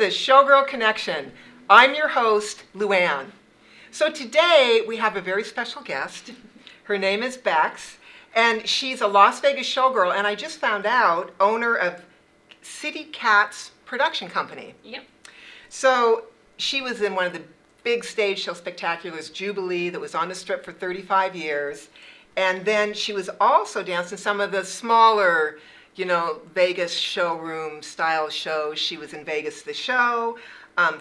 the Showgirl Connection. I'm your host, Luann. So today we have a very special guest. Her name is Becs, and she's a Las Vegas showgirl, and I just found out, owner of City Cats production company. Yep. So she was in one of the big stage show spectaculars, Jubilee, that was on the Strip for 35 years. And then she was also dancing some of the smaller, Vegas showroom style shows. She was in Vegas the Show,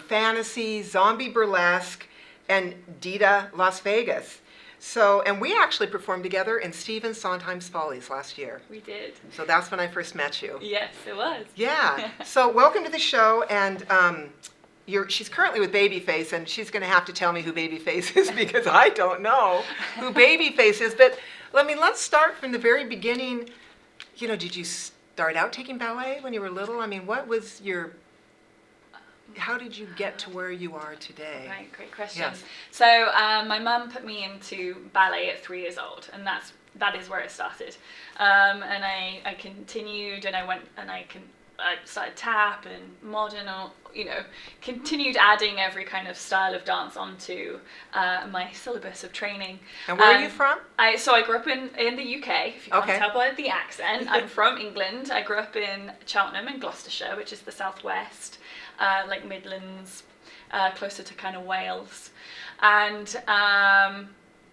Fantasy, Zombie Burlesque, and Dita Las Vegas. So, and we actually performed together in Stephen Sondheim's Follies last year. We did. So that's when I first met you. Yes, it was. Yeah. So welcome to the show, and she's currently with Babyface, and she's going to have to tell me who Babyface is because I don't know who Babyface is. But let's start from the very beginning. Did you start out taking ballet when you were little? What was how did you get to where you are today? Right, great question. Yes. So my mum put me into ballet at 3 years old, and that is where it started. And I continued, and I started tap and modern, continued adding every kind of style of dance onto my syllabus of training. And where are you from? So I grew up in the UK, if you can't tell by the accent. I'm from England. I grew up in Cheltenham in Gloucestershire, which is the southwest, like Midlands, closer to kind of Wales. And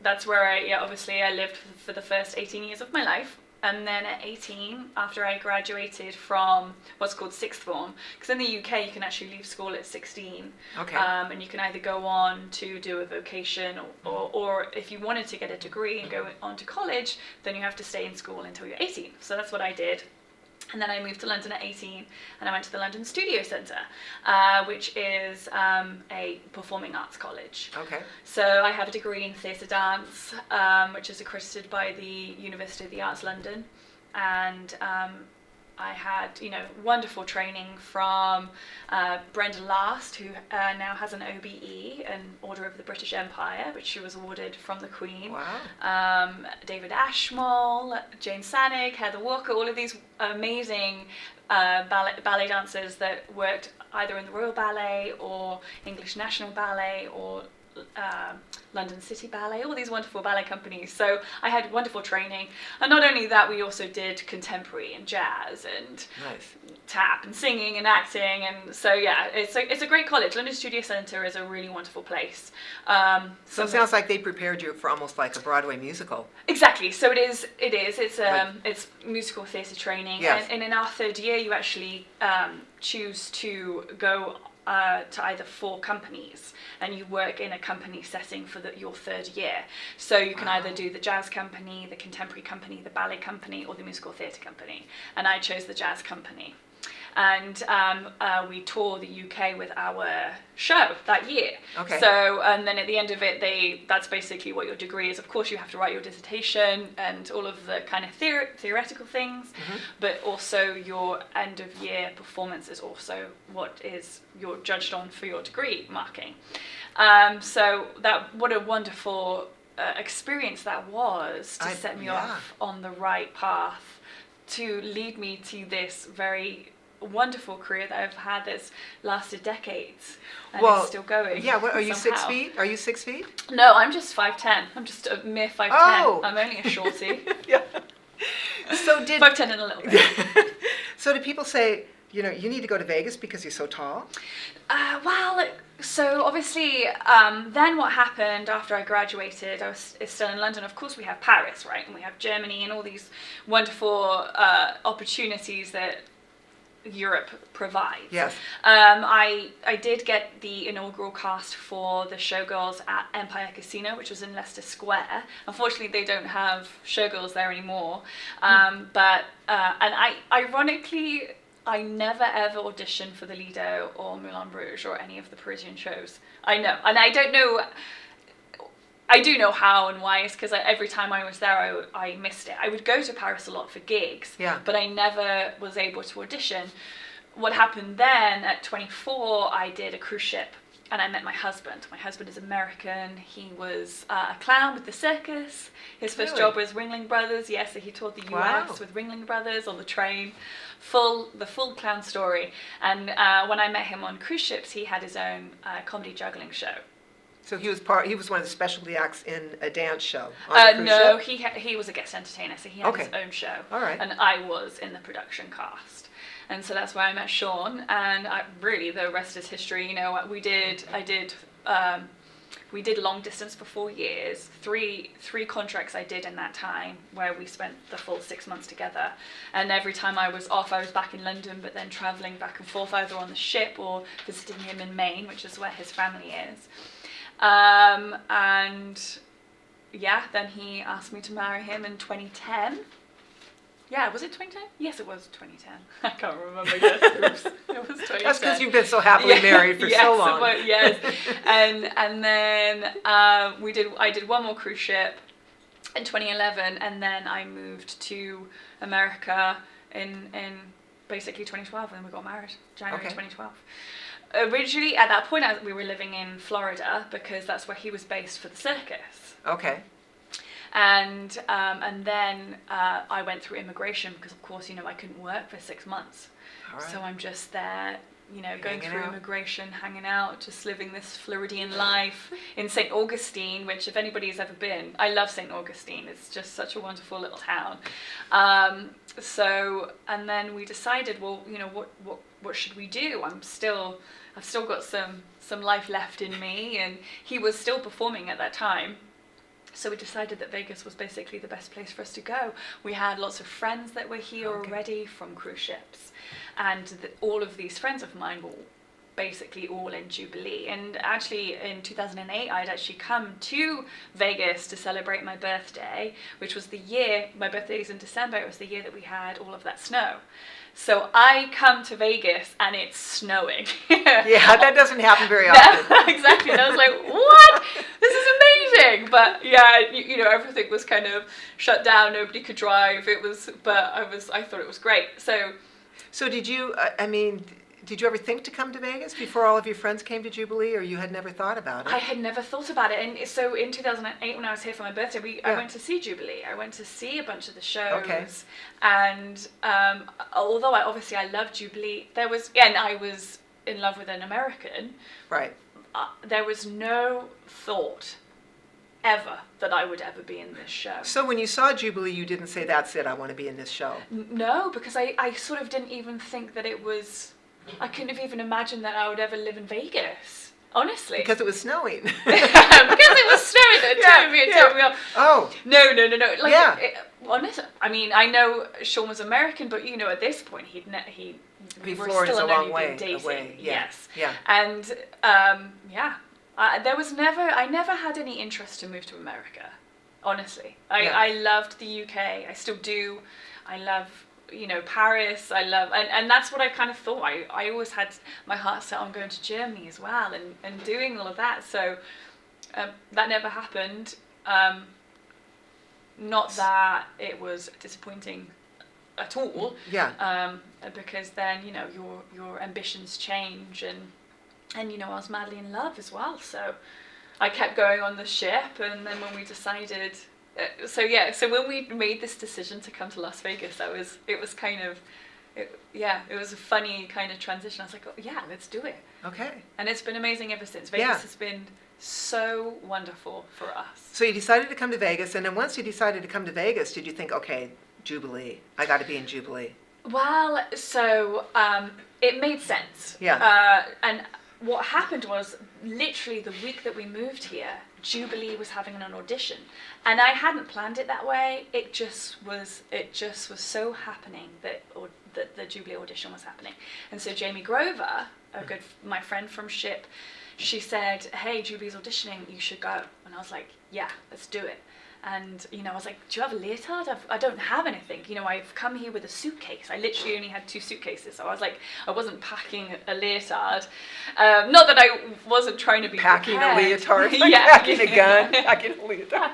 that's where I lived for the first 18 years of my life. And then at 18, after I graduated from what's called sixth form, because in the UK you can actually leave school at 16, and you can either go on to do a vocation, or if you wanted to get a degree and go on to college, then you have to stay in school until you're 18. So that's what I did. And then I moved to London at 18, and I went to the London Studio Centre, which is a performing arts college. Okay. So I have a degree in theatre dance, which is accredited by the University of the Arts London, and I had, wonderful training from Brenda Last, who now has an OBE, an Order of the British Empire, which she was awarded from the Queen. Wow. David Ashmole, Jane Sanig, Heather Walker, all of these amazing ballet dancers that worked either in the Royal Ballet or English National Ballet or London City Ballet, all these wonderful ballet companies. So I had wonderful training, and not only that, we also did contemporary and jazz and tap and singing and acting, and so it's a great college. London Studio Centre is a really wonderful place. So it sounds like they prepared you for almost like a Broadway musical. Exactly. So it is. It's musical theatre training, and in our third year, you actually choose to go to either 4 companies, and you work in a company setting for your third year. So you can either do the jazz company, the contemporary company, the ballet company, or the musical theatre company. And I chose the jazz company. And we toured the UK with our show that year. Okay. So, and then at the end of it, that's basically what your degree is. Of course, you have to write your dissertation and all of the kind of theoretical things, but also your end of year performance is also what you're judged on for your degree marking. So what a wonderful experience that was to set me off on the right path to lead me to this very wonderful career that I've had that's lasted decades and is still going. Yeah, what are you, somehow. 6 feet? Are you 6 feet? No, I'm just 5'10". I'm just a mere 5'10". Oh. I'm only a shorty. Yeah. So 5'10" and a little bit. So did people say, you need to go to Vegas because you're so tall? So obviously, then what happened after I graduated, I was still in London. Of course, we have Paris, right? And we have Germany and all these wonderful opportunities that Europe provides. Yes. I did get the inaugural cast for the Showgirls at Empire Casino, which was in Leicester Square. Unfortunately, they don't have Showgirls there anymore. But ironically, I never ever auditioned for the Lido or Moulin Rouge or any of the Parisian shows. I know, and I don't know. I do know how and why. It's because every time I was there, I missed it. I would go to Paris a lot for gigs, but I never was able to audition. What happened then at 24, I did a cruise ship and I met my husband. My husband is American. He was a clown with the circus. His first job was Ringling Brothers. Yes, so he toured the US with Ringling Brothers on the train. The full clown story. And when I met him on cruise ships, he had his own comedy juggling show. So he was one of the specialty acts in a dance show on the cruise ship? He was a guest entertainer, so he had his own show. All right. And I was in the production cast. And so that's where I met Sean, and really the rest is history. You know, we did long distance for 4 years, three contracts I did in that time, where we spent the full 6 months together. And every time I was off, I was back in London, but then traveling back and forth either on the ship or visiting him in Maine, which is where his family is. And yeah, then he asked me to marry him in 2010. Yeah, was it 2010? Yes, it was 2010. I can't remember. Yes, oops. It was 2010. That's because you've been so happily married for so long. Yes, and then I did one more cruise ship in 2011, and then I moved to America in basically 2012, and we got married January 2012. Originally, at that point, we were living in Florida because that's where he was based for the circus. Okay. And then I went through immigration because, of course, you know, I couldn't work for 6 months. All right. So I'm just there, you know, going through immigration, hanging out, just living this Floridian life in St. Augustine, which if anybody's ever been, I love St. Augustine. It's just such a wonderful little town. And then we decided, well, you know, what should we do? I've still got some life left in me, and he was still performing at that time. So we decided that Vegas was basically the best place for us to go. We had lots of friends that were here already from cruise ships. And all of these friends of mine were basically all in Jubilee. And actually in 2008, I'd actually come to Vegas to celebrate my birthday, which was the year, my birthday is in December, it was the year that we had all of that snow. So I come to Vegas and it's snowing. Yeah, that doesn't happen very often. Exactly. And I was like, what? This is amazing. But yeah, you know, everything was kind of shut down. Nobody could drive. I thought it was great. So did you ever think to come to Vegas before all of your friends came to Jubilee, or you had never thought about it? I had never thought about it. And so in 2008, when I was here for my birthday, I went to see Jubilee. I went to see a bunch of the shows. Okay. And although I loved Jubilee, and I was in love with an American. Right. There was no thought ever that I would ever be in this show. So when you saw Jubilee, you didn't say, that's it, I want to be in this show? No, because I sort of didn't even think that it was... I couldn't have even imagined that I would ever live in Vegas, honestly. Because it was snowing. Because it was snowing that turned me off. Oh. No. Like, honestly, I mean, I know Sean was American, but, you know, at this point, Florida's a long way away. Yes. Yeah. And, I never had any interest to move to America, honestly. I loved the UK. I still do. I love... you know, Paris, I love, and that's what I kind of thought. I always had my heart set on going to Germany as well and doing all of that. So that never happened. Not that it was disappointing at all. Yeah. Because then, you know, your ambitions change, and you know, I was madly in love as well. So I kept going on the ship, and then when we decided. So when we made this decision to come to Las Vegas, it was a funny kind of transition. I was like, oh, yeah, let's do it. Okay. And it's been amazing ever since. Vegas has been so wonderful for us. So you decided to come to Vegas, and then once you decided to come to Vegas, did you think, okay, Jubilee, I got to be in Jubilee? Well, so it made sense. Yeah. And what happened was, literally the week that we moved here, Jubilee was having an audition, and I hadn't planned it that way. It just was so happening that the Jubilee audition was happening. And so Jamie Grover, my friend from Ship, she said, "Hey, Jubilee's auditioning. You should go." And I was like, "Yeah, let's do it." And, you know, I was like, "Do you have a leotard?" I don't have anything. You know, I've come here with a suitcase. I literally only had 2 suitcases. So I was like, I wasn't packing a leotard. Not that I wasn't trying to be packing prepared. A leotard, like packing a gun, packing a leotard.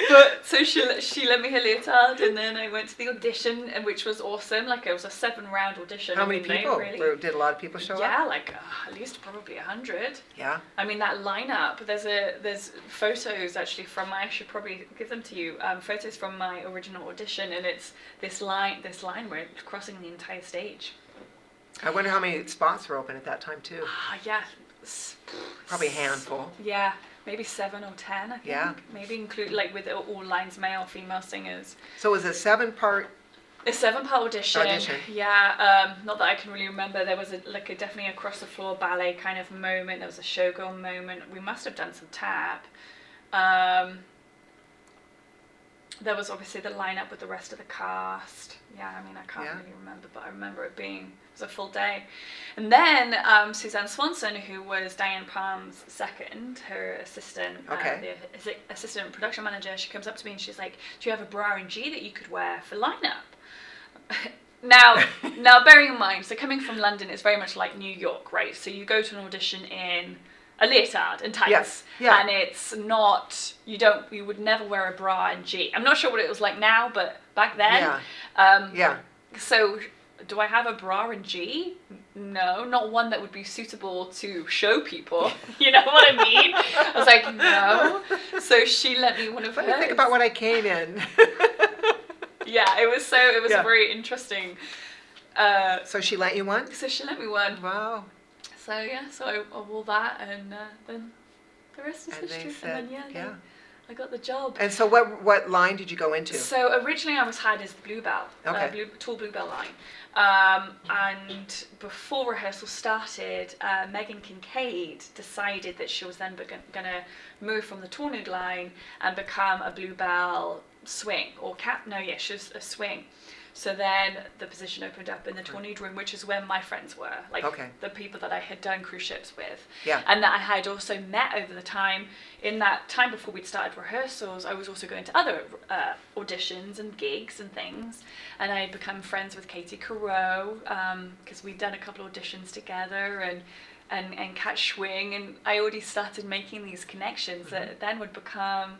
But so she let me hear leotard, and then I went to the audition, and which was awesome. Like, it was a 7-round audition. How many people? Really, Did a lot of people show up? Yeah, like at least probably 100. Yeah. I mean, that lineup. There's photos actually from. I should probably give them to you. Photos from my original audition, and it's this line where it's crossing the entire stage. I wonder how many spots were open at that time too. Yeah. Probably a handful. Yeah, maybe 7 or 10. I think. Yeah. Maybe include like with all lines, male, female singers. So it was a 7-part. A 7-part audition. Yeah, not that I can really remember. There was definitely across the floor ballet kind of moment. There was a showgirl moment. We must have done some tap. There was obviously the lineup with the rest of the cast. Yeah, I mean, I can't really remember, but I remember it was a full day. And then Suzanne Swanson, who was Diane Palm's second, her assistant, the assistant production manager, she comes up to me and she's like, "Do you have a bra and G that you could wear for lineup?" Now, bearing in mind, so coming from London, it's very much like New York, right? So you go to an audition in a leotard and tights, and it's not, you would never wear a bra and G. I'm not sure what it was like now, but back then, so do I have a bra and G? No, not one that would be suitable to show people. You know what I mean? I was like, no. So she let me one of hers. Let me think about what I came in. Yeah, it was very interesting. So she let you one? So she let me one. Wow. So yeah, so I wore that, and then the rest is history. Said, and then I got the job. And so what line did you go into? So originally I was hired as the Bluebell, tall Bluebell line. And before rehearsal started, Megan Kincaid decided that she was then going to move from the tall nude line and become a Bluebell swing or cap. No, yeah, she was a swing. So then the position opened up in the tall nude room, which is where my friends were, like the people that I had done cruise ships with, and that I had also met over the time. In that time before we'd started rehearsals, I was also going to other auditions and gigs and things, and I had become friends with Katie Carrow because we'd done a couple auditions together and catch swing, and I already started making these connections that then would become,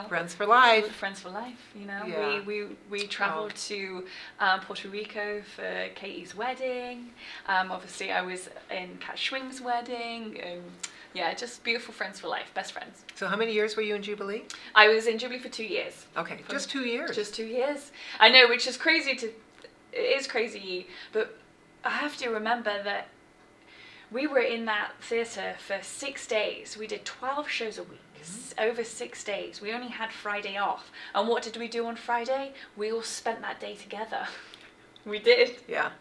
friends for life. Friends for life, We traveled to Puerto Rico for Katie's wedding. Obviously, I was in Kat Schwing's wedding, and just beautiful friends for life, best friends. So how many years were you in Jubilee? I was in Jubilee for 2 years. Okay, just 2 years. Just 2 years. I know, which is crazy. It is crazy, but I have to remember that we were in that theatre for 6 days. We did 12 shows a week, over 6 days. We only had Friday off. And what did we do on Friday? We all spent that day together. We did. Yeah.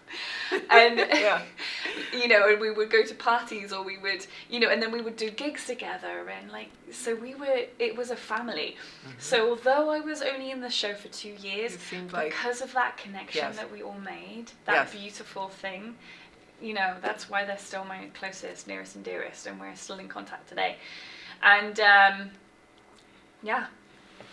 And, and we would go to parties, or we would, and then we would do gigs together. And so it was a family. So although I was only in the show for 2 years, because of that connection that we all made, that beautiful thing, that's why they're still my closest, nearest and dearest, and we're still in contact today. And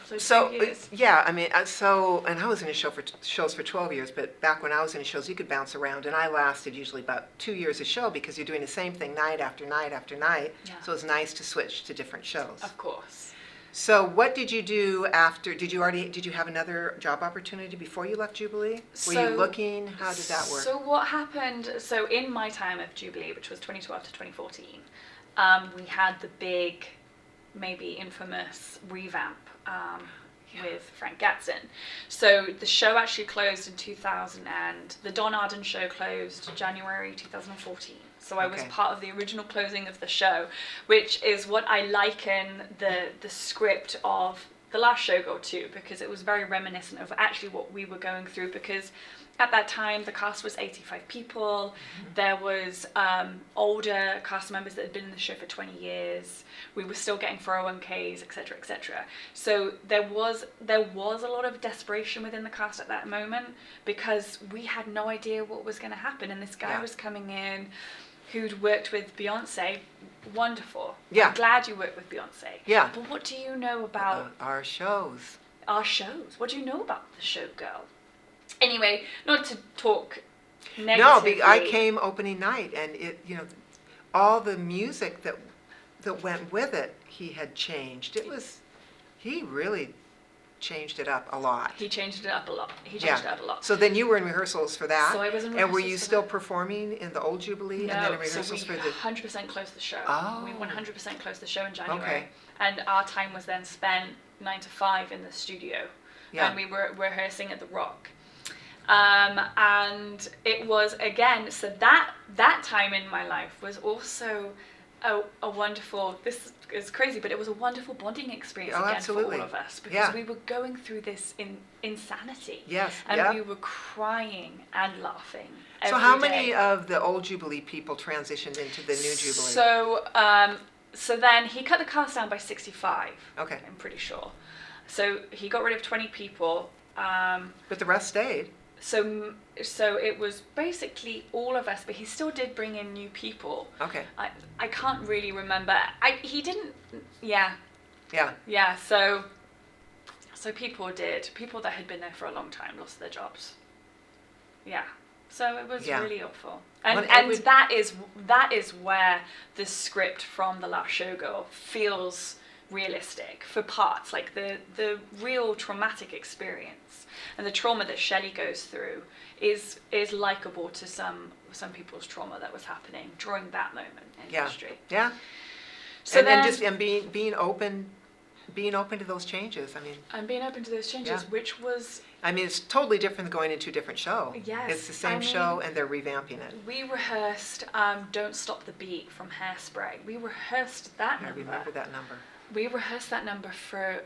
so 2 years. I mean, and I was in shows for 12 years, but back when I was in shows, you could bounce around, and I lasted usually about 2 years a show because you're doing the same thing night after night after night. Yeah. So it's nice to switch to different shows. Of course. So what did you do after? Did you have another job opportunity before you left Jubilee? Were you looking? How did that work? So what happened? So in my time of Jubilee, which was 2012 to 2014, we had the big, maybe infamous revamp with Frank Gatson. So the show actually closed in 2000, and the Don Arden show closed January 2014. So I was part of the original closing of the show, which is what I liken the script of the last Showgirl to, because it was very reminiscent of actually what we were going through, because at that time the cast was 85 people. There was older cast members that had been in the show for 20 years. We were still getting 401ks, etc., etc. So there was a lot of desperation within the cast at that moment, because we had no idea what was going to happen, and this guy was coming in who'd worked with Beyonce. Wonderful. Yeah. I'm glad you worked with Beyonce. Yeah. But what do you know about our shows? Our shows. What do you know about the Showgirl? Anyway, not to talk negatively. No, I came opening night, and all the music that went with it, he had changed. He really changed it up a lot. He changed it up a lot. He changed it up a lot. So then you were in rehearsals for that. So I was in And rehearsals were you for still that. performing in the old Jubilee No, and then in rehearsals so for we the? 100% closed the show. Oh. We 100% closed the show in January. Okay. And our time was then spent 9 to 5 in the studio. Yeah. And we were rehearsing at the Rock. And it was, again, so that time in my life was also a wonderful, this is crazy, but it was a wonderful bonding experience again absolutely. for all of us, because we were going through this insanity. Yes. And we were crying and laughing every So how day. many of the old Jubilee people transitioned into the new Jubilee? So then he cut the cast down by 65. Okay. I'm pretty sure. So he got rid of 20 people. But the rest stayed. So it was basically all of us, but he still did bring in new people. Okay. I can't really remember. He didn't. Yeah. Yeah. Yeah. So people that had been there for a long time lost their jobs. Yeah. So it was really awful. And that is where the script from The Last Showgirl feels realistic for parts, like the real traumatic experience and the trauma that Shelley goes through is likable to some people's trauma that was happening during that moment in history. Yeah. So and being open to those changes. I mean. And being open to those changes, which was. I mean, it's totally different than going into a different show. Yes. It's the same show, and they're revamping it. We rehearsed "Don't Stop the Beat" from Hairspray. We rehearsed that number. I remember that number. We rehearsed that number for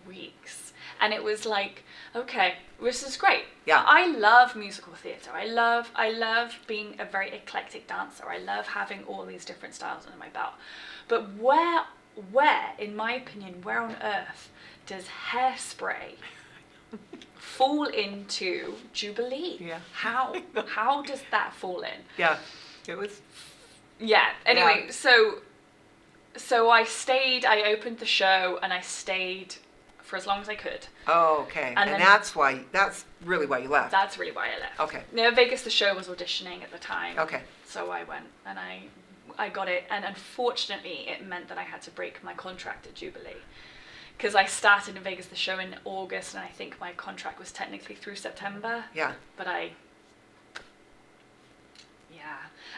weeks, and it was like, okay, this is great. Yeah. I love musical theatre. I love being a very eclectic dancer. I love having all these different styles under my belt. But where, in my opinion, where on earth does Hairspray fall into Jubilee? Yeah. How does that fall in? Yeah. It was. Yeah. Anyway, So I opened the show and I stayed for as long as I could. Oh, okay. And that's really why you left. That's really why I left. Okay. No, Vegas the show was auditioning at the time. Okay. So I went and I got it, and unfortunately it meant that I had to break my contract at Jubilee. Because I started in Vegas the show in August, and I think my contract was technically through September. Yeah. But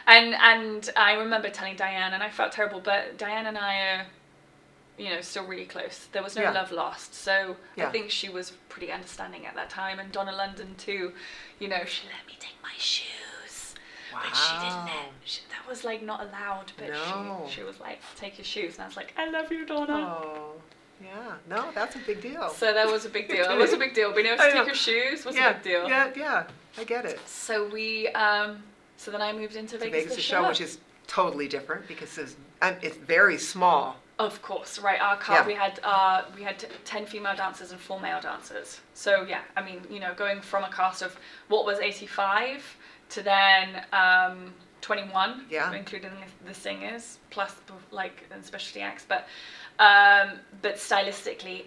And I remember telling Diane, and I felt terrible, but Diane and I are, still really close. There was no love lost. So I think she was pretty understanding at that time. And Donna London too, she let me take my shoes. Wow. But she didn't that was like not allowed, but she was like, take your shoes. And I was like, I love you, Donna. Oh. Yeah, no, that's a big deal. So that was a big deal. It was a big deal. Being able to take your shoes was a big deal. Yeah, I get it. So so then I moved into Vegas the show, which is totally different because it's very small. Of course, right. Our cast, we had 10 female dancers and 4 male dancers. So yeah, I mean, going from a cast of what was 85 to then 21, including the singers, plus and specialty acts, but stylistically,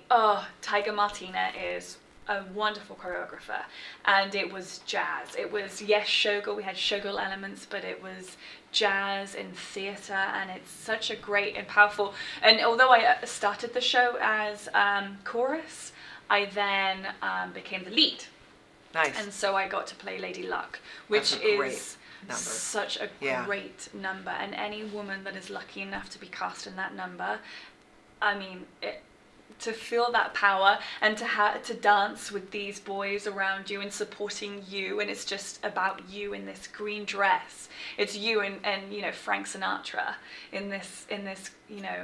Tiger Martina is a wonderful choreographer, and it was jazz. It was, Showgirl, we had Showgirl elements, but it was jazz in theatre, and it's such a great and powerful, and although I started the show as chorus, I then became the lead. Nice. And so I got to play Lady Luck, which is such a great number, and any woman that is lucky enough to be cast in that number, I mean, to feel that power and to dance with these boys around you and supporting you, and it's just about you in this green dress. It's you and Frank Sinatra in this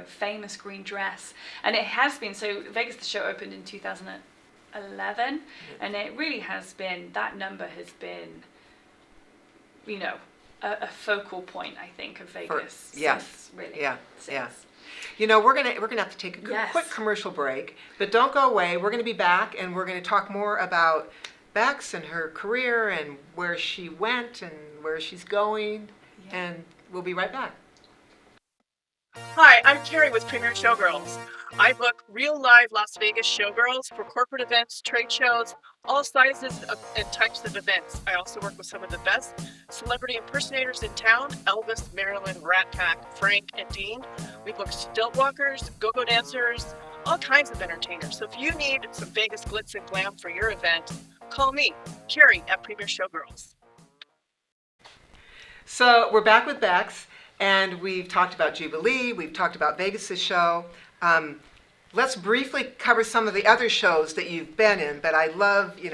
famous green dress, and it has been. So Vegas the show opened in 2011, and it really has been, that number has been, a focal point, I think, of Vegas. Since. We're gonna have to take a quick commercial break, but don't go away. We're gonna be back, and we're gonna talk more about Becs and her career and where she went and where she's going, and we'll be right back. Hi, I'm Carrie with Premier Showgirls. I book real live Las Vegas showgirls for corporate events, trade shows, all sizes and types of events. I also work with some of the best celebrity impersonators in town: Elvis, Marilyn, Rat Pack, Frank, and Dean. We book stilt walkers, go-go dancers, all kinds of entertainers. So if you need some Vegas glitz and glam for your event, call me, Carrie at Premier Showgirls. So we're back with Becs, and we've talked about Jubilee, we've talked about Vegas' show. Let's briefly cover some of the other shows that you've been in, but I love the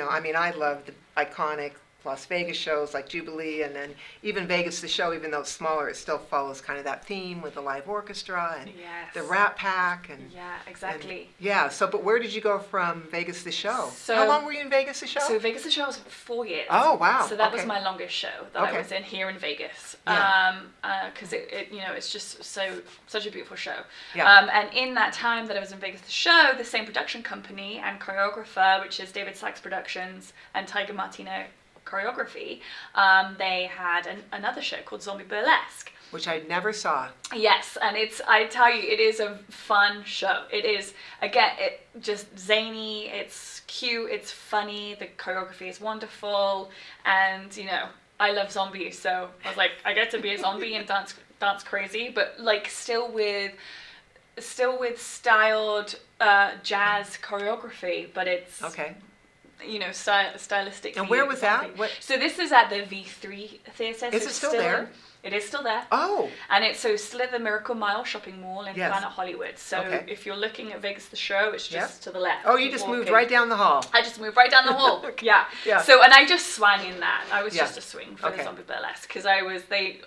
iconic Las Vegas shows like Jubilee, and then even Vegas the show, even though it's smaller, it still follows kind of that theme with the live orchestra and the Rat Pack. And yeah, exactly. But where did you go from Vegas the show? So, how long were you in Vegas the show? So Vegas the show was 4 years. Oh, wow. So that was my longest show that I was in here in Vegas. Because it's just such a beautiful show. Yeah. And in that time that I was in Vegas the show, the same production company and choreographer, which is David Sachs Productions and Tiger Martino Choreography, they had another show called Zombie Burlesque, which I never saw. Yes, and I tell you, it is a fun show. It is, again, just zany, it's cute, it's funny, the choreography is wonderful, and I love zombies, so I was like, I get to be a zombie and dance crazy, but like still with styled jazz choreography, but it's stylistic. And where was that? So this is at the V3 Theatre. Is it still there? It is still there. Oh. And it's still at the Miracle Mile shopping mall in Planet Hollywood. So if you're looking at Vegas the show, it's just to the left. Oh, you just moved right down the hall. I just moved right down the hall. Yeah. So, and I just swang in that. I was just a swing for the Zombie Burlesque, because I was the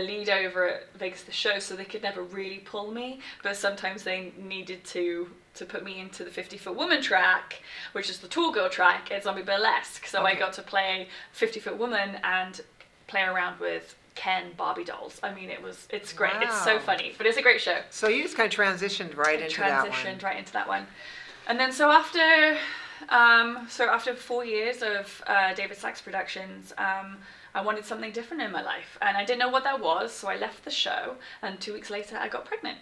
lead over at Vegas the show, so they could never really pull me, but sometimes they needed to put me into the 50-foot woman track, which is the tall girl track at Zombie Burlesque. So I got to play 50-foot woman and play around with Ken Barbie dolls. I mean, it's great. Wow. It's so funny, but it's a great show. So you just kind of transitioned right into that one. And then so after 4 years of David Sachs Productions, I wanted something different in my life, and I didn't know what that was, so I left the show, and 2 weeks later I got pregnant.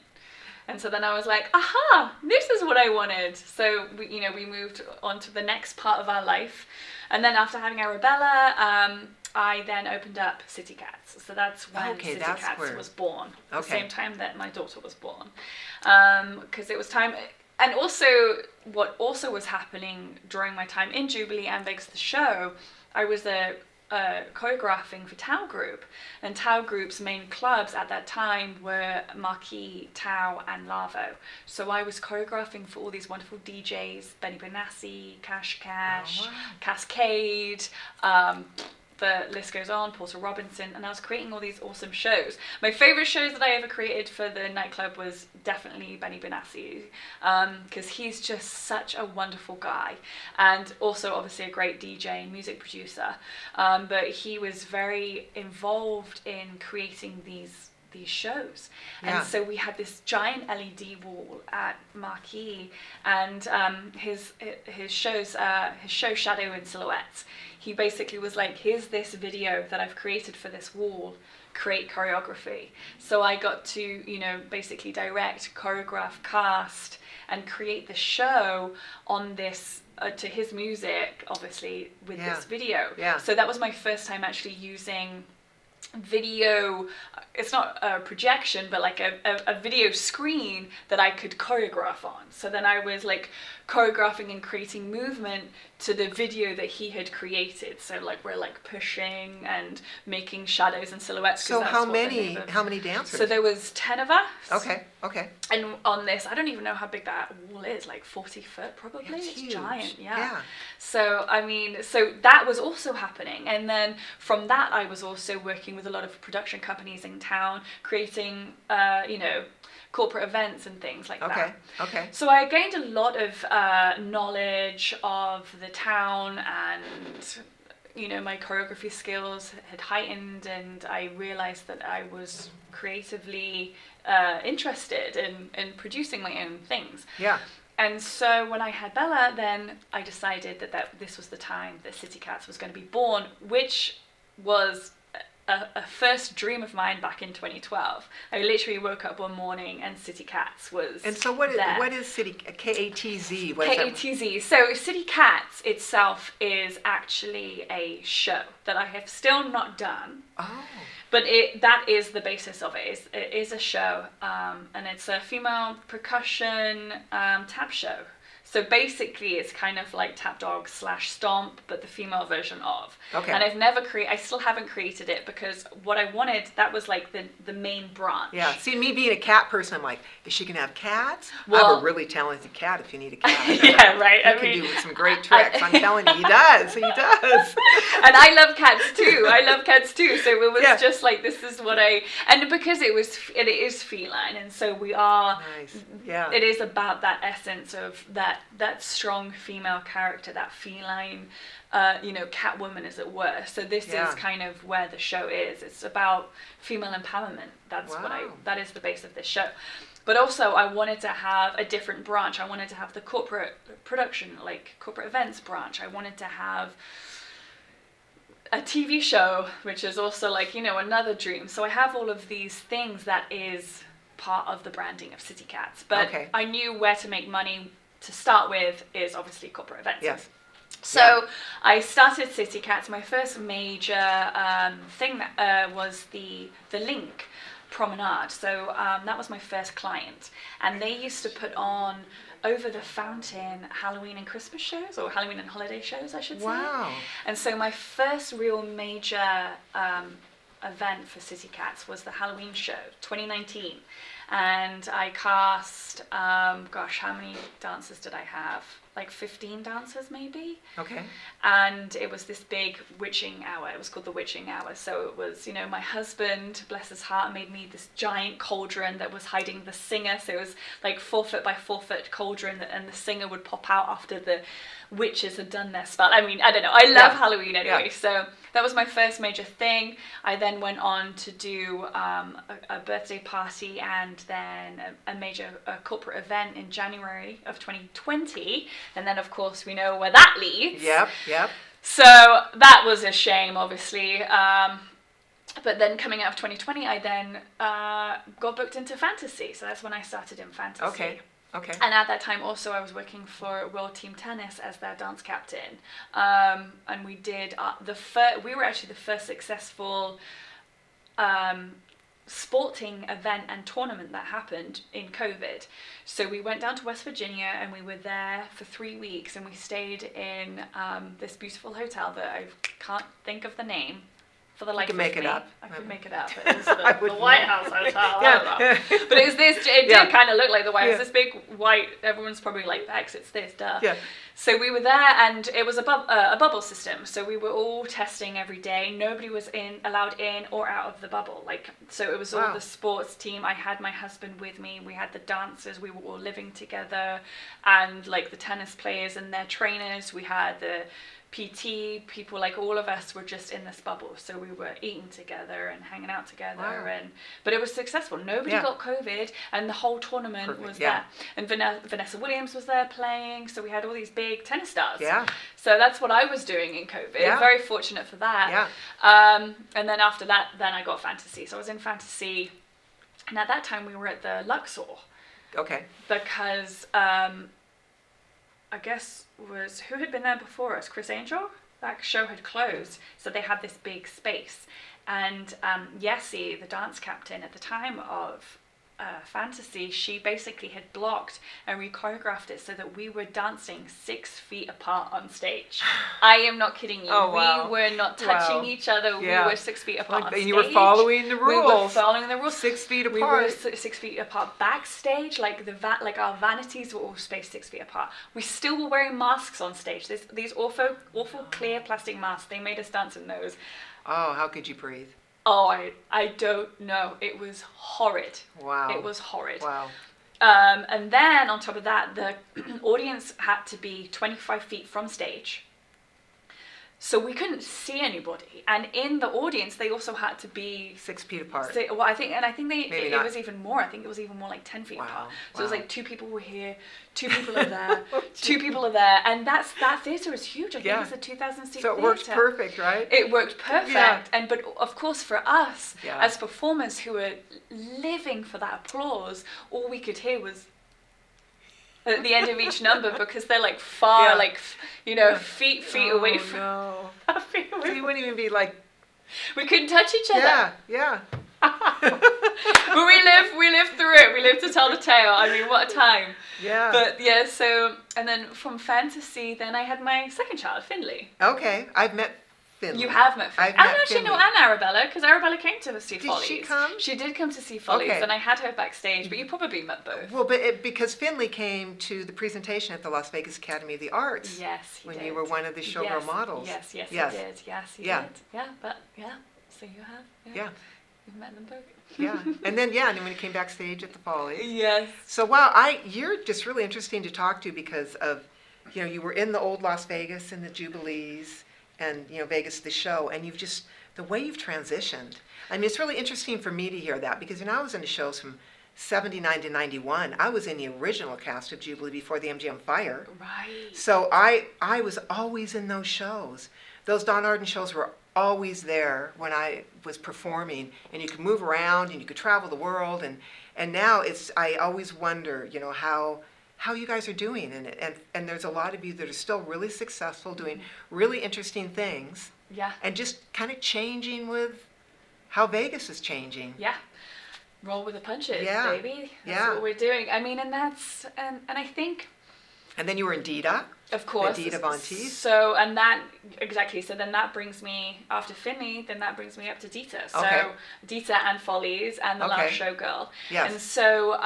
And so then I was like, aha, this is what I wanted. So we moved on to the next part of our life. And then after having Arabella, I then opened up City Cats. So that's when City Cats was born. At the same time that my daughter was born. Because it was time. And also, what also was happening during my time in Jubilee and Becs the show, I was choreographing for Tao Group, and Tao Group's main clubs at that time were Marquee, Tao, and Lavo. So I was choreographing for all these wonderful DJs: Benny Benassi, Cash, Cascade, the list goes on, Porter Robinson, and I was creating all these awesome shows. My favorite shows that I ever created for the nightclub was definitely Benny Benassi, because he's just such a wonderful guy, and also obviously a great DJ and music producer, but he was very involved in creating these shows. And so we had this giant LED wall at Marquee, and his show Shadow and Silhouettes, he basically was like, here's this video that I've created for this wall, create choreography. So I got to basically direct, choreograph, cast, and create the show on this to his music, obviously, with this video. So that was my first time actually using video. It's not a projection, but like a video screen that I could choreograph on. So then I was like choreographing and creating movement to the video that he had created. So like we're like pushing and making shadows and silhouettes. So how many dancers? So there was 10 of us. Okay. And on this, I don't even know how big that wall is, like 40 foot probably. It's huge. Giant, yeah. So I mean, so that was also happening, and then from that I was also working with a lot of production companies in town, creating corporate events and things like that. Okay. So I gained a lot of knowledge of the town, and my choreography skills had heightened, and I realized that I was creatively interested in producing my own things. Yeah. And so when I had Bella, then I decided that this was the time that City Cats was going to be born, which was a first dream of mine back in 2012. I literally woke up one morning and City Cats was And so what there. is City KATZ? What is that? KATZ. So City Cats itself is actually a show that I have still not done. Oh. But that is the basis of it. It is a show, and it's a female percussion tap show. So basically, it's kind of like Tap Dog / Stomp, but the female version of. Okay. And I still haven't created it because what I wanted, that was like the main branch. Yeah. See, me being a cat person, I'm like, is she gonna have cats? I Well- have a really talented cat if you need a cat. Yeah, right. He can do some great tricks. I'm telling you, he does. He does. And I love cats too. So it was just like, this is what and because it is feline, and so we are. Nice. Yeah. It is about that essence of that strong female character, that feline, Catwoman, as it were. So this is kind of where the show is. It's about female empowerment. That's that is the base of this show. But also, I wanted to have a different branch. I wanted to have the corporate production, like corporate events branch. I wanted to have a TV show, which is also like, another dream. So I have all of these things that is part of the branding of City Cats. But I knew where to make money to start with is obviously corporate events. Yes. So I started City Cats. My first major thing was the Link Promenade. So that was my first client, and they used to put on over the fountain Halloween and Christmas shows, or Halloween and holiday shows, I should say. Wow. And so my first real major event for City Cats was the Halloween show, 2019. And I cast, how many dancers did I have? Like 15 dancers maybe. Okay. And it was this big witching hour. It was called the witching hour. So it was, my husband, bless his heart, made me this giant cauldron that was hiding the singer. So it was like 4 foot by 4 foot cauldron, and the singer would pop out after the witches had done their spell. I mean, I don't know. I love Halloween anyway. Yeah. So that was my first major thing. I then went on to do a birthday party, and then a major corporate event in January of 2020. And then, of course, we know where that leads. Yep. So that was a shame, obviously. But then coming out of 2020, I then got booked into fantasy. So that's when I started in fantasy. Okay. And at that time also I was working for World Team Tennis as their dance captain. And we did we were actually the first successful sporting event and tournament that happened in COVID. So we went down to West Virginia, and we were there for 3 weeks, and we stayed in this beautiful hotel that I can't think of the name for the life of me. You can make it up. I could make it up. It was the White House Hotel. Yeah. But it was this. It did kind of look like the White House. This big white. Everyone's probably like, Becs, it's this, duh. Yeah. So we were there, and it was a bubble system. So we were all testing every day. Nobody was allowed in or out of the bubble. So it was all the sports team. I had my husband with me. We had the dancers. We were all living together, and like the tennis players and their trainers. We had the PT people, like all of us were just in this bubble, so we were eating together and hanging out together. But it was successful. Nobody got COVID, and the whole tournament was there. And Vanessa Williams was there playing, so we had all these big tennis stars. So that's what I was doing in COVID. Very fortunate for that. And then after that, then I got fantasy. So I was in fantasy, and at that time we were at the Luxor. Okay. Because I guess who had been there before us? Chris Angel? That show had closed, so they had this big space. And Yessie, the dance captain at the time of fantasy, she basically had blocked and re-choreographed it so that we were dancing 6 feet apart on stage. I am not kidding you. Oh, wow. We were not touching each other. We were 6 feet apart on stage. And you were following the rules. We were following the rules. 6 feet apart. We were 6 feet apart backstage. Like our vanities were all spaced 6 feet apart. We still were wearing masks on stage. These awful clear plastic masks. They made us dance in those. Oh, how could you breathe? Oh, I don't know. It was horrid. Wow. It was horrid. Wow. And then on top of that, the audience had to be 25 feet from stage. So we couldn't see anybody, and in the audience they also had to be 6 feet apart. Well, I think it was even more. I think it was even more like 10 feet apart. So it was like 2 people were here, 2 people are there, 2 people are there, and that theater is huge. I think it's a 2,000 seat So it theater. works perfect, right? It worked perfect, Yeah. but of course for us as performers who were living for that applause, all we could hear was at the end of each number, because they're like far, like, you know, feet away from. No. Feet away So you wouldn't even be like. We couldn't touch each other. Yeah. But we lived through it. We lived to tell the tale. I mean, what a time. Yeah. But yeah, so, and then from fantasy, then I had my second child, Finley. Okay, I've met Finley. You have met Finley. I've met I actually know Finley. Arabella, because Arabella came to see Follies. Did she come? She did come to see Follies, Okay. and I had her backstage, but you probably met both. Well, because Finley came to the presentation at the Las Vegas Academy of the Arts. Yes, he when did. you were one of the Showgirl models. Yes, he did. Yes, he Yeah. did. Yeah, so you have. Yeah. You've met them both. Yeah, and then when he came backstage at the Follies. Yes. So wow, you're just really interesting to talk to because of, you were in the old Las Vegas and the Jubilees, and Vegas the show, and the way you've transitioned. I mean, it's really interesting for me to hear that, because I was in the shows from 79 to 91. I was in the original cast of Jubilee before the MGM fire. Right. So I was always in those shows. Those Don Arden shows were always there when I was performing, and you could move around and you could travel the world, and now I always wonder, how you guys are doing, and there's a lot of you that are still really successful, doing really interesting things. Yeah. And just kind of changing with how Vegas is changing. Yeah. Roll with the punches, Yeah. baby. That's what we're doing. I mean, and that's, and I think. And then you were in Dita. Of course. The Dita Von Teese. So, and that, exactly. So then that brings me, after Finley, then that brings me up to Dita. So Dita and Follies and the last Showgirl. Yes. And so,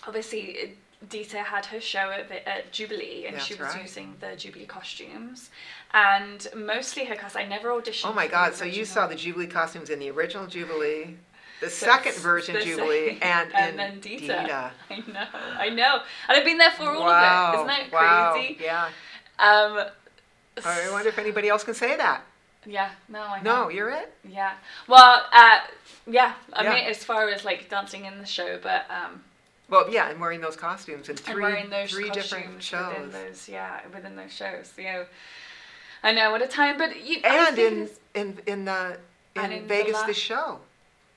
obviously, Dita had her show at Jubilee, and she was using the Jubilee costumes, and mostly her costumes. I never auditioned. Oh my God! So you saw the Jubilee costumes in the original Jubilee, the second version Jubilee, and then Dita. Dita. I know, and I've been there for all of it. Isn't that crazy? Yeah. I wonder if anybody else can say that. Yeah, no, I know. No, you're it? Yeah. Well, I mean, as far as like dancing in the show, but well, yeah, and wearing those costumes in three different shows. Within those shows. I know, what a time. But in Vegas the show.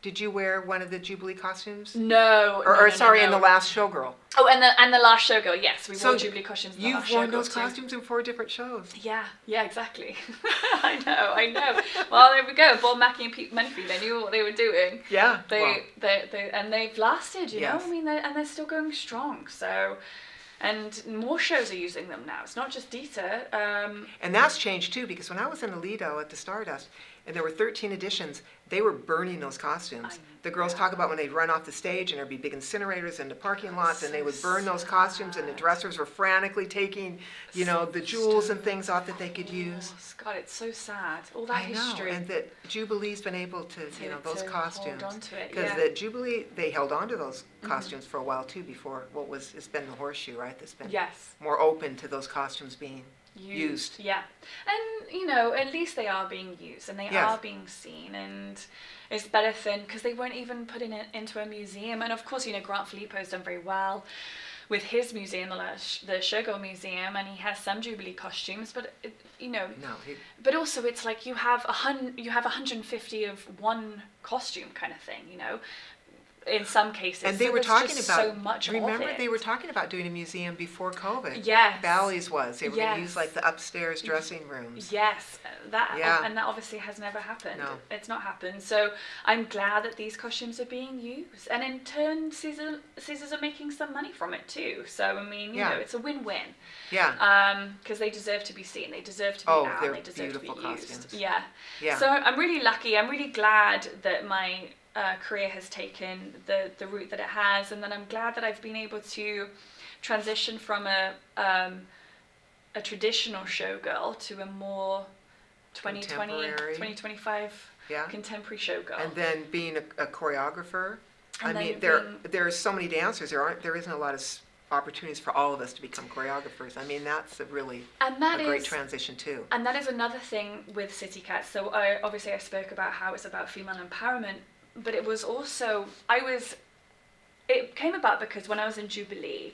Did you wear one of the Jubilee costumes? No. In the last Showgirl. Oh, and the last Showgirl, yes. We wore Jubilee costumes in the last Showgirl. You've worn those costumes in 4 different shows. Yeah, exactly. I know. Well, there we go. Bob Mackie and Pete Menefee, they knew what they were doing. Yeah. They've lasted, you know? I mean, and they're still going strong. So, and more shows are using them now. It's not just Dita. And that's changed too, because when I was in Aledo at the Stardust, and there were 13 editions, they were burning those costumes. The girls talk about when they'd run off the stage and there'd be big incinerators in the parking lots, and they would burn those costumes, and the dressers were frantically taking, the jewels and things off that they could use. God, it's so sad. All that history. And that Jubilee's been able to those costumes. Hold on to it, because the Jubilee, they held on to those costumes for a while too, before it's been the horseshoe, right? That's been more open to those costumes being used. Yeah. And, at least they are being used, and they are being seen, and it's better than, because they weren't even putting it into a museum. And of course, Grant Filippo's done very well with his museum, the Showgirl Museum, and he has some Jubilee costumes, but but also it's like you have 150 of one costume kind of thing, in some cases. And they were talking about so much. Remember, they were talking about doing a museum before COVID. Yes. Bally's was. They were going to use like the upstairs dressing rooms. Yes, and that obviously has never happened. No. It's not happened. So I'm glad that these costumes are being used, and in turn, Caesars are making some money from it too. So I mean, it's a win-win. Yeah. Because they deserve to be seen. They deserve to be out. They deserve to be costumes. used. Yeah. Yeah. So I'm really lucky. I'm really glad that my career has taken the route that it has, and then I'm glad that I've been able to transition from a traditional showgirl to a more 2025 contemporary showgirl. And then being a choreographer. And I mean, there's so many dancers. There isn't a lot of opportunities for all of us to become choreographers. I mean, that's a really And that a great is- transition too. And that is another thing with City Cats. So obviously I spoke about how it's about female empowerment, but it was also, it came about because when I was in Jubilee,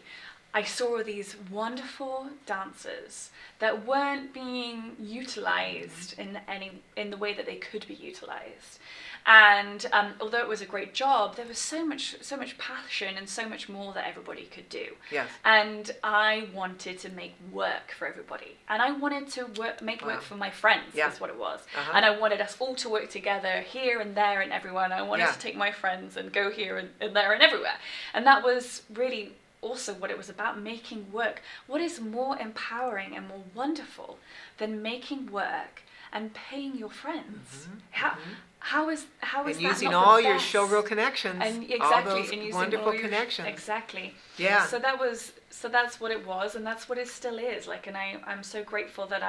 I saw these wonderful dancers that weren't being utilized in the way that they could be utilized. And although it was a great job, there was so much passion and so much more that everybody could do. Yes. And I wanted to make work for everybody, and I wanted to make work for my friends. Yeah. That's what it was. Uh-huh. And I wanted us all to work together here and there and everywhere. And I wanted Yeah. to take my friends and go here and there and everywhere. And that was really also what it was about, making work. What is more empowering and more wonderful than making work and paying your friends? How is And that using not all the your best? showgirl connections, And all exactly, those and using wonderful all your- connections. Exactly. Yeah. So that's what it was, and that's what it still is. Like, and I'm so grateful that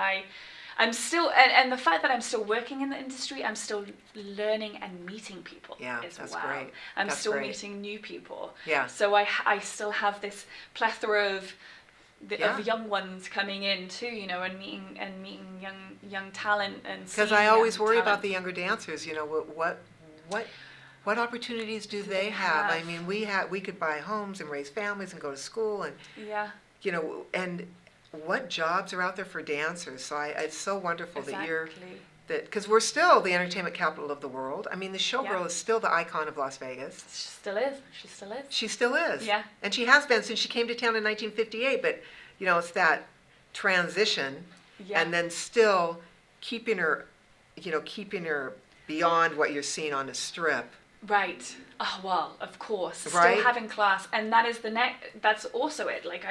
I'm still, and the fact that I'm still working in the industry, I'm still learning and meeting people Yeah, as that's well. great. I'm That's still great. meeting new people. Yeah. So I still have this plethora of Yeah. young ones coming in too, you know, and meeting young talent and Because seeing I always young worry talent. about the younger dancers. You know, what opportunities do they have? I have? mean, we could buy homes and raise families and go to school, and Yeah. you know, and what jobs are out there for dancers? So it's so wonderful Exactly. because we're still the entertainment capital of the world. I mean, the Showgirl Yeah. is still the icon of Las Vegas. She still is. She still is. She still is. Yeah. And she has been since she came to town in 1958. But you know, it's that transition, Yeah. and then still keeping her beyond what you're seeing on the strip. Right. Oh, well, of course. Right? Still having class, and that is that's also it. Like,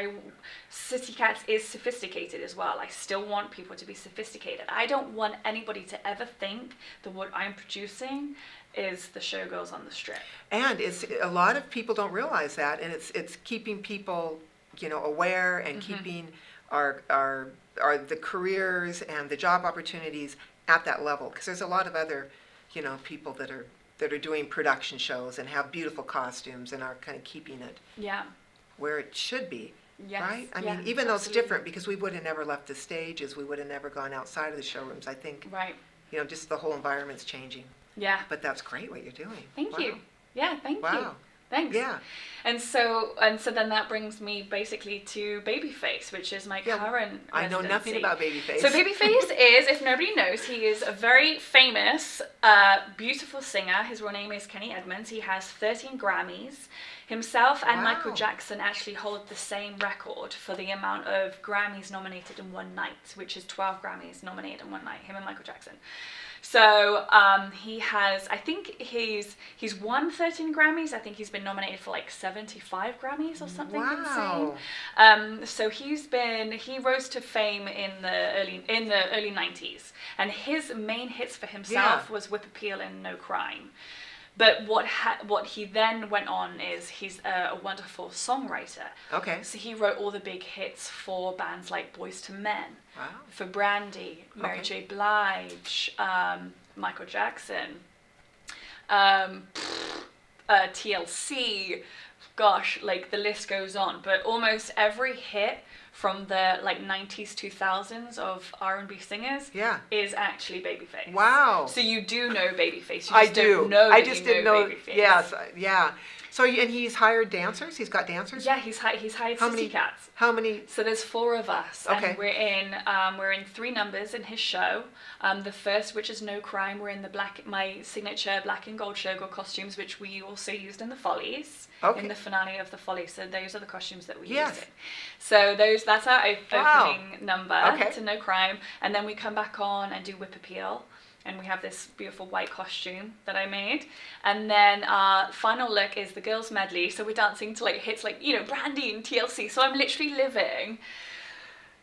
City Cats is sophisticated as well. I still want people to be sophisticated. I don't want anybody to ever think that what I'm producing is the Showgirls on the strip. And it's a lot of people don't realize that, and it's keeping people, you know, aware and keeping our the careers and the job opportunities at that level, because there's a lot of other, you know, people that are doing production shows and have beautiful costumes and are kind of keeping it Yeah. where it should be. Yes. Right? I Yeah, mean, even though it's absolutely. different, because we would have never left the stages, we would have never gone outside of the showrooms. I think, Right. you know, just the whole environment's changing. Yeah. But that's great what you're doing. Thank Wow. you. Yeah. Thank you. Wow. Thanks. Yeah. And so then that brings me basically to Babyface, which is my current I know nothing residency. about Babyface. So Babyface is, if nobody knows, he is a very famous, beautiful singer. His real name is Kenny Edmonds. He has 13 Grammys. Himself and Wow. Michael Jackson actually hold the same record for the amount of Grammys nominated in one night, which is 12 Grammys nominated in one night, him and Michael Jackson. So he has, I think he's won 13 Grammys. I think he's been nominated for like 75 Grammys or something Wow. insane. So he rose to fame in the early 90s, and his main hits for himself was Whip Appeal and No Crime. But what he then went on is he's a wonderful songwriter. Okay. So he wrote all the big hits for bands like Boyz II Men, Wow. for Brandy, Mary J. Blige, Michael Jackson, TLC. Gosh, like the list goes on. But almost every hit from the like 90s, 2000s of R&B singers is actually Babyface. Wow. So you do know Babyface. You I just do. don't know I that just you didn't know know. Babyface. Yes. Yeah. So and he's hired dancers. He's got dancers. Yeah, he's hired How City many Cats. How many? So there's 4 of us, Okay. and we're in 3 numbers in his show. The first, which is No Crime, we're in my signature black and gold Showgirl costumes, which we also used in the Follies, Okay. in the finale of the Follies. So those are the costumes that we Yes. used. So that's our Wow. opening number Okay. to No Crime, and then we come back on and do Whip Appeal. And we have this beautiful white costume that I made. And then our final look is the girls medley. So we're dancing to like hits like, you know, Brandy and TLC. So I'm literally living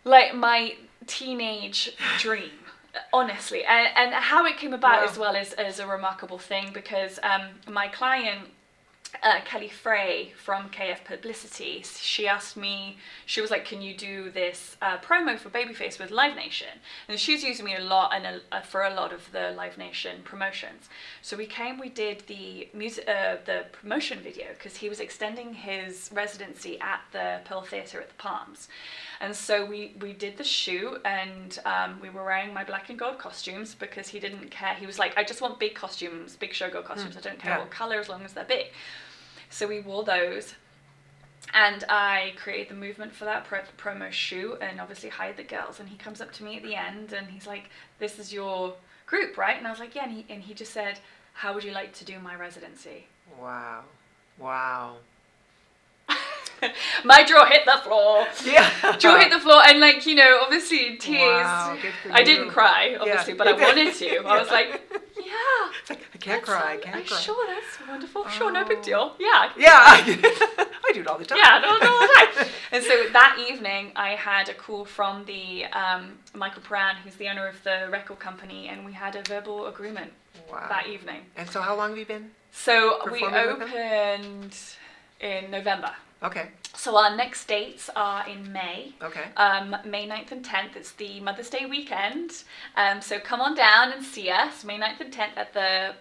like my teenage dream, honestly. And how it came about as well is a remarkable thing, because my client Kelly Frey from KF Publicity, she asked me, she was like, can you do this promo for Babyface with Live Nation? And she's using me a lot and for a lot of the Live Nation promotions. So we did the the promotion video because he was extending his residency at the Pearl Theatre at the Palms. And so we did the shoot, and we were wearing my black and gold costumes because he didn't care. He was like, I just want big costumes, big showgirl costumes. I don't care what colour as long as they're big. So we wore those, and I created the movement for that promo shoot, and obviously hired the girls. And he comes up to me at the end, and he's like, "This is your group, right?" And I was like, "Yeah." And he just said, "How would you like to do my residency?" Wow, wow. My jaw hit the floor. Yeah. Jaw hit the floor, and like, you know, obviously tears. Wow, good for I you. didn't cry, obviously, but I wanted to. I was like, yeah. It's like, I can't cry, I can't cry. Sure, that's wonderful. Sure, no big deal. Yeah. Yeah, I do it all the time. Yeah, no, all the time. And so that evening, I had a call from the Michael Pran, who's the owner of the record company, and we had a verbal agreement that evening. And so how long have you been? So we opened in November. Okay. So our next dates are in May. Okay. May 9th and 10th. It's the Mother's Day weekend. So come on down and see us May 9th and 10th at the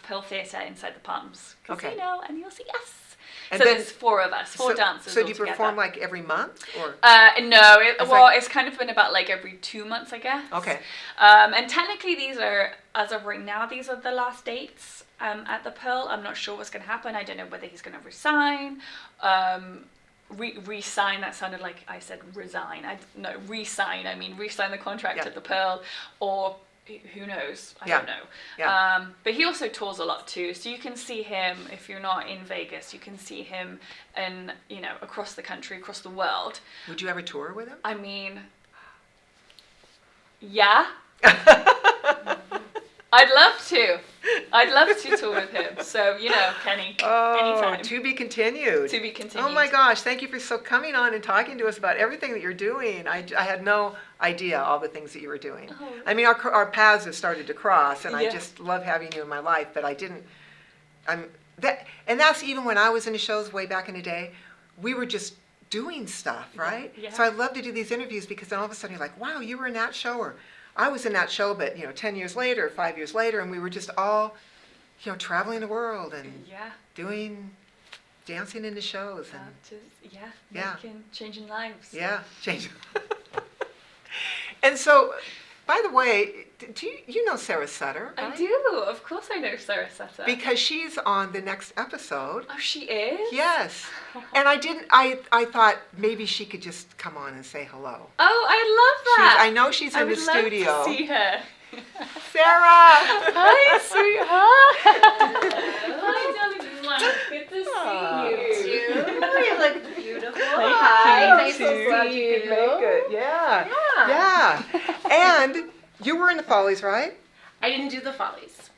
Pearl Theatre inside the Palms Casino, and you'll see us. And so there's 4 of us, 4 dancers. So do you perform like every month, or? No. It's kind of been about like every 2 months, I guess. Okay. And technically, these are, as of right now, these are the last dates at the Pearl. I'm not sure what's going to happen. I don't know whether he's going to resign. Resign, that sounded like I said resign. Resign. I mean re-sign the contract at the Pearl, or who knows? I don't know. Yeah. But he also tours a lot too, so you can see him if you're not in Vegas. You can see him in, you know, across the country, across the world. Would you ever tour with him? I mean, yeah. I'd love to. I'd love to tour with him. So, you know, Kenny, anytime. To be continued. To be continued. Oh my gosh, thank you for coming on and talking to us about everything that you're doing. I had no idea all the things that you were doing. Oh. I mean, our paths have started to cross, and I just love having you in my life, but I didn't, and that's even when I was in the shows way back in the day, we were just doing stuff, right? Yeah. So I love to do these interviews because then all of a sudden you're like, wow, you were in that show, or I was in that show, but 10 years later, 5 years later, and we were just all, traveling the world and doing, dancing in the shows and changing lives. Yeah, changing. And so, by the way, do you know Sarah Sutter? Right? I do. Of course, I know Sarah Sutter. Because she's on the next episode. Oh, she is? Yes. And I thought maybe she could just come on and say hello. Oh, I love that. I know she's in the studio. I would love to see her. Sarah! Hi, sweetheart. Hi, darling. Good to see you. You look beautiful. Hi. Nice to see you. Yeah. And you were in the Follies, right? I didn't do the Follies.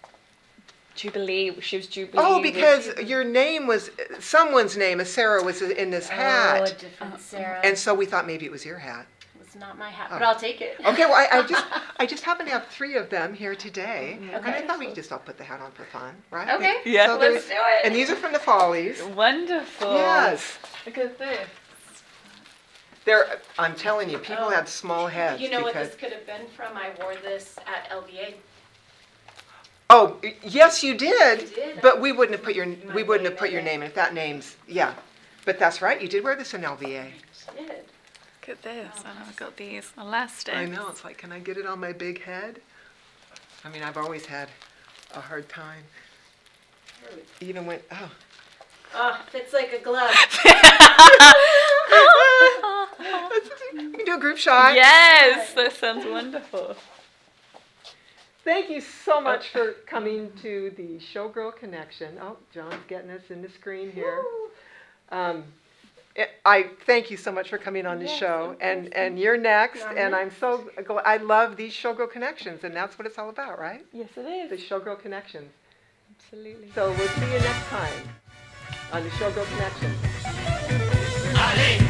Jubilee. She was Jubilee. Oh, because your name was, someone's name, as Sarah, was in this hat. Oh, a different Sarah. And so we thought maybe it was your hat. It's not my hat, but I'll take it. Okay, well, I just happen to have 3 of them here today. Okay. And I thought we could just all put the hat on for fun, right? Okay. Yeah, so let's do it. And these are from the Follies. Wonderful. Yes. Look at this. I'm telling you, people had small heads. You know what this could have been from? I wore this at LVA. Oh, yes, you did. I did. But we wouldn't have put your name in. If that name's, But that's right. You did wear this in LVA. I did. Look at this. I've got these elastic. I know. It's like, can I get it on my big head? I mean, I've always had a hard time. Even when, Oh, fits like a glove. You can do a group shot. Yes, that sounds wonderful. Thank you so much for coming to the Showgirl Connection. Oh, John's getting us in the screen here. I thank you so much for coming on the show, and you're next. And I'm so glad. I love these Showgirl Connections, and that's what it's all about, right? Yes, it is. The Showgirl Connections. Absolutely. So we'll see you next time on the Showgirl Connection. Allez!